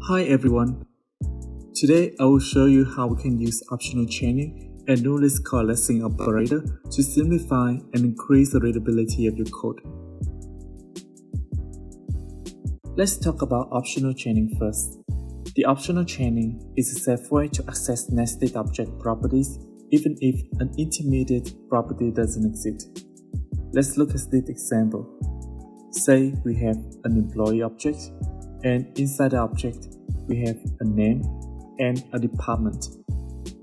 Hi everyone. Today I will show you how we can use optional chaining and Nullish Coalescing operator to simplify and increase the readability of your code. Let's talk about optional chaining first. The optional chaining is a safe way to access nested object properties even if an intermediate property doesn't exist. Let's look at this example. Say we have an employee object, and inside the object we have a name and a department,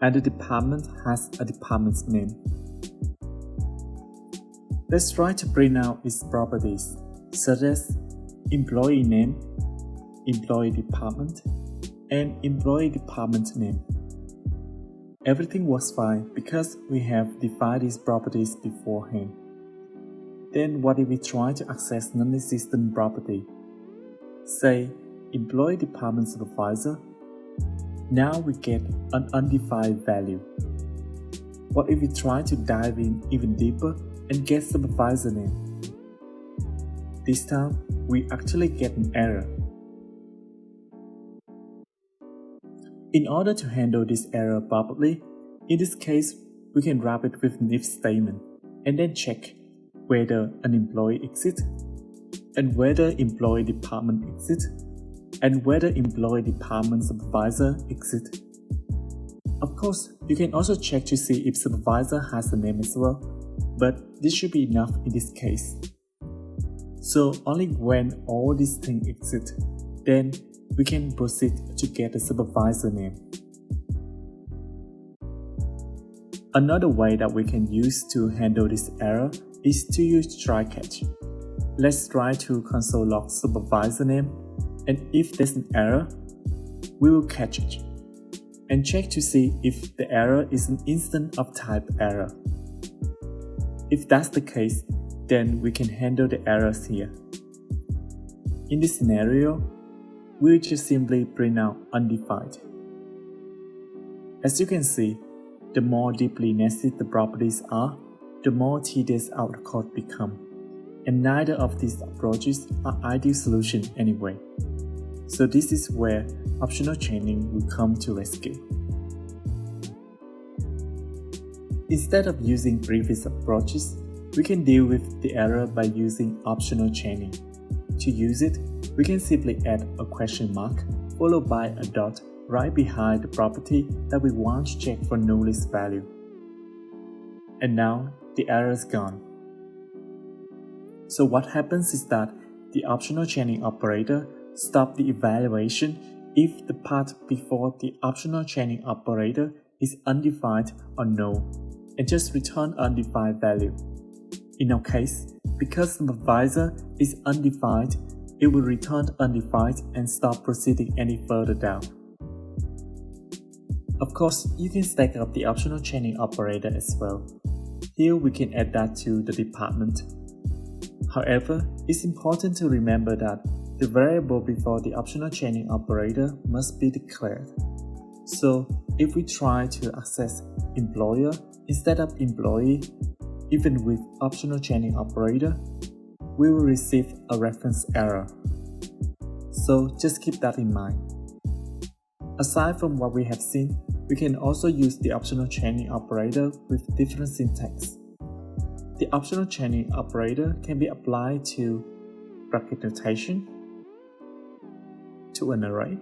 and the department has a department's name. Let's try to print out its properties, such as employee name, employee department, and employee department name. Everything works fine because we have defined these properties beforehand. Then what if we try to access non-existent property? Say, employee department supervisor. Now we get an undefined value. What if we try to dive in even deeper and get supervisor name? This time, we actually get an error. In order to handle this error properly, in this case, we can wrap it with an if statement and then check whether an employee exists, and whether employee department exists, and whether employee department supervisor exists. Of course, you can also check to see if supervisor has a name as well, but this should be enough in this case. So only when all these things exist, then we can proceed to get the supervisor name. Another way that we can use to handle this error is to use try catch. Let's try to console log supervisor name, and if there's an error, we will catch it and check to see if the error is an instance of type error. If that's the case, then we can handle the errors here. In this scenario, we'll just simply print out undefined. As you can see, the more deeply nested the properties are, the more tedious our code becomes, and neither of these approaches are ideal solution anyway. So this is where optional chaining will come to rescue. Instead of using previous approaches, we can deal with the error by using optional chaining. To use it, we can simply add a question mark followed by a dot right behind the property that we want to check for Nullish value. And now the error is gone. So what happens is that the optional chaining operator stops the evaluation if the path before the optional chaining operator is undefined or null, and just return undefined value. In our case, because the supervisor is undefined, it will return undefined and stop proceeding any further down. Of course, you can stack up the optional chaining operator as well. Here we can add that to the department. However, it's important to remember that the variable before the optional chaining operator must be declared. So if we try to access employer instead of employee, even with optional chaining operator, we will receive a reference error. So just keep that in mind. Aside from what we have seen, we can also use the optional chaining operator with different syntax. The optional chaining operator can be applied to bracket notation, to an array,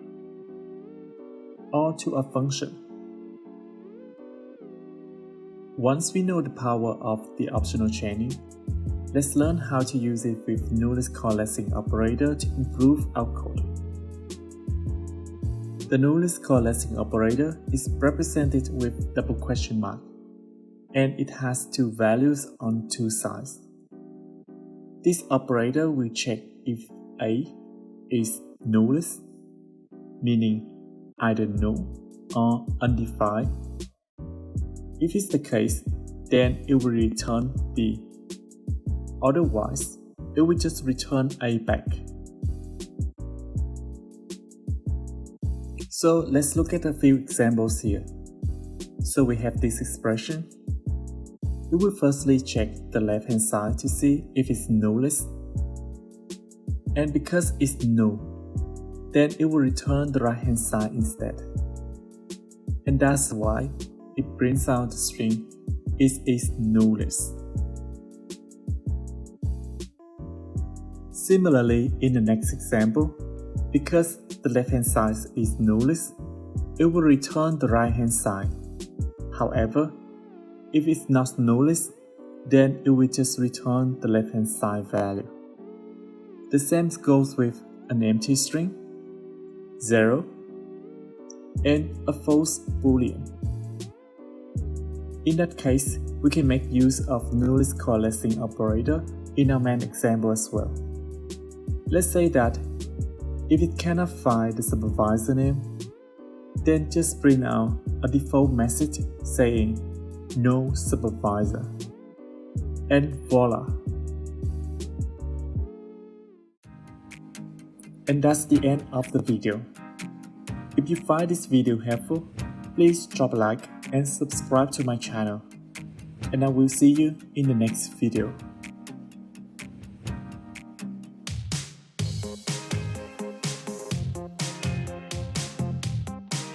or to a function. Once we know the power of the optional chaining, let's learn how to use it with Nullish Coalescing operator to improve our code. The Nullish Coalescing operator is represented with double question mark, and it has two values on two sides. This operator will check if A is nullish, meaning either null or undefined. If it's the case, then it will return B. Otherwise, it will just return A back. So let's look at a few examples here. So we have this expression. We will firstly check the left hand side to see if it's nullish. And because it's null, then it will return the right-hand side instead. And that's why it prints out the string is nullish. Similarly, in the next example, because the left-hand side is nullish, it will return the right-hand side. However, if it's not nullish, then it will just return the left-hand side value. The same goes with an empty string, 0, and a false boolean. In that case, we can make use of Nullish Coalescing operator in our main example as well. Let's say that if it cannot find the supervisor name, then just print out a default message saying no supervisor, and voila! And that's the end of the video. If you find this video helpful, please drop a like and subscribe to my channel. And I will see you in the next video.